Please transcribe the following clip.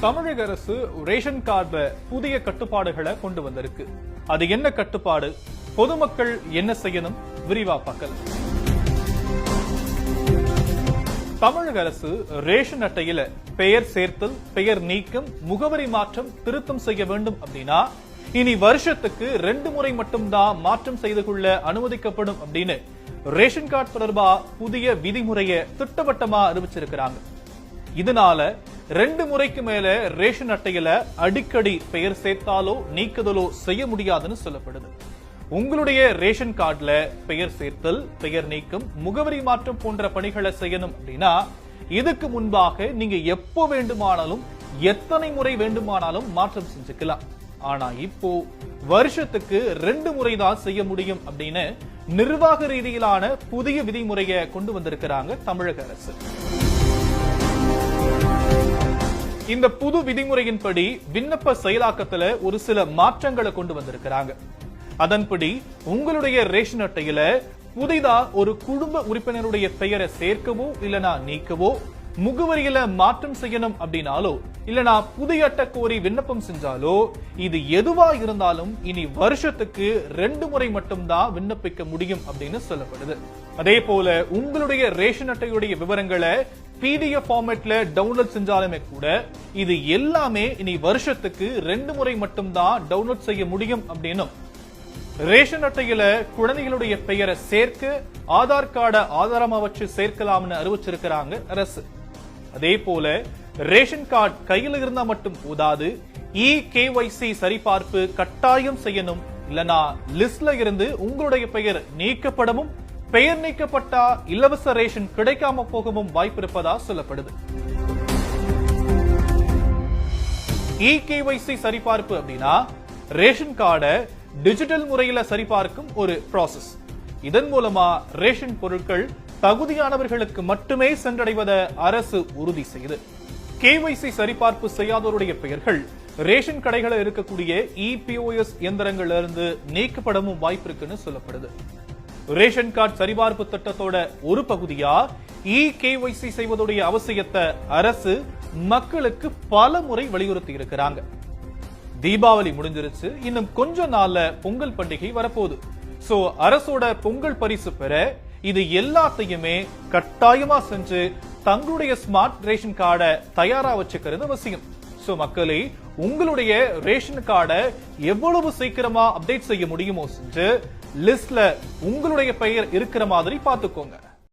தமிழக அரசு ரேஷன் கார்டுல புதிய கட்டுப்பாடுகளை கொண்டு வந்திருக்கு. அது என்ன கட்டுப்பாடு, பொதுமக்கள் என்ன செய்யணும், விரிவா பார்க்கலாம். தமிழக அரசு ரேஷன் அட்டையில பெயர் சேர்த்தல், பெயர் நீக்கம், முகவரி மாற்றம், திருத்தம் செய்ய வேண்டும் அப்படின்னா இனி வருஷத்துக்கு 2 முறை மட்டும்தான் மாற்றம் செய்து கொள்ள அனுமதிக்கப்படும் அப்படின்னு ரேஷன் கார்டு தொடர்பா புதிய விதிமுறையை திட்டவட்டமா அறிவிச்சிருக்கிறாங்க. இதனால 2 முறைக்கு மேல ரேஷன் அட்டையில அடிக்கடி பெயர் சேர்த்தாலோ நீக்குதலோ செய்ய முடியாதுன்னு சொல்லப்படுது. உங்களுடைய ரேஷன் கார்டுல பெயர் சேர்த்தல், பெயர் நீக்கம், முகவரி மாற்றம் போன்ற பணிகளை செய்யணும் அப்படின்னா இதுக்கு முன்பாக நீங்க எப்போ வேண்டுமானாலும் எத்தனை முறை வேண்டுமானாலும் மாற்றம் செஞ்சுக்கலாம். ஆனா இப்போ வருஷத்துக்கு 2 முறை தான் செய்ய முடியும் அப்படின்னு நிர்வாக ரீதியிலான புதிய விதிமுறையை கொண்டு வந்திருக்கிறாங்க தமிழக அரசு. இந்த புது விதிமுறையின்படி விண்ணப்ப செயலாக்கத்துல ஒரு சில மாற்றங்களை கொண்டு வந்திருக்கிறாங்க. அதன்படி உங்களுடைய ரேஷன் அட்டையில புதிதா ஒரு குடும்ப உறுப்பினருடைய பெயரை சேர்க்கவோ இல்லனா நீக்கவோ, முகவரியில மாற்றம் செய்யணும் அப்படின்னாலோ இல்லனா புதிய அட்டை கோரி விண்ணப்பம் செஞ்சாலோ இது எதுவா இருந்தாலும் இனி வருஷத்துக்கு 2 முறை மட்டும்தான் விண்ணப்பிக்க முடியும் அப்படின்னு சொல்லப்படுது. அதே போல உங்களுடைய ரேஷன் அட்டையுடைய விவரங்களை PDF ஃபார்மேட்ல டவுன்லோட் செஞ்சாலுமே கூட இது எல்லாமே இனி வருஷத்துக்கு 2 முறை மட்டும்தான் டவுன்லோட் செய்ய முடியும் அப்படின்னும், ரேஷன் அட்டையில குழந்தைகளுடைய பெயரை சேர்க்க ஆதார் கார்டை ஆதாரமா வச்சு சேர்க்கலாம்னு அறிவிச்சிருக்கிறாங்க அரசு. அதே போல ரேஷன் கார்டு கையில இருந்தா மட்டும் போதாது, KYC சரிபார்ப்பு கட்டாயம் செய்யணும். இல்லனா லிஸ்ட்ல இருந்து உங்களுடைய பெயர் நீக்கப்படவும், பெயர் நீக்கப்பட்டா இலவச ரேஷன் கிடைக்காம போகவும் வாய்ப்பு இருப்பதா சொல்லப்படுது. KYC சரிபார்ப்பு அப்படின்னா ரேஷன் கார்டை டிஜிட்டல் முறையில சரிபார்க்கும் ஒரு ப்ராசஸ். இதன் மூலமா ரேஷன் பொருட்கள் தகுதியானவர்களுக்கு மட்டுமே சென்றடைவதை அரசு உறுதி செய்யுது. KYC சரிபார்ப்பு செய்யாதவருடைய பெயர்கள் ரேஷன் கடைகளில் இருக்கக்கூடிய EPOS இயந்திரங்கள்ல இருந்து நீக்கப்படவும் வாய்ப்பு இருக்குன்னு சொல்லப்படுது. ரேஷன் கார்டு சரிபார்ப்பு திட்டத்தோட ஒரு பகுதியா KYC செய்வதுடைய அவசியத்தை அரசு மக்களுக்கு பல முறை வலியுறுத்தி இருக்கிறாங்க. தீபாவளி முடிஞ்சிருச்சு, இன்னும் கொஞ்ச நாள்ல பொங்கல் பண்டிகை வரப்போகுது. சோ அரசோட பொங்கல் பரிசு பெற இது எல்லாத்தையுமே கட்டாயமா செஞ்சு தங்களுடைய ஸ்மார்ட் ரேஷன் கார்டை தயாரா வச்சுக்கிறது அவசியம். சோ மக்களே, உங்களுடைய ரேஷன் கார்டை எவ்வளவு சீக்கிரமா அப்டேட் செய்ய முடியுமோ செஞ்சு லிஸ்ட்ல உங்களுடைய பெயர் இருக்கிற மாதிரி பாத்துக்கோங்க.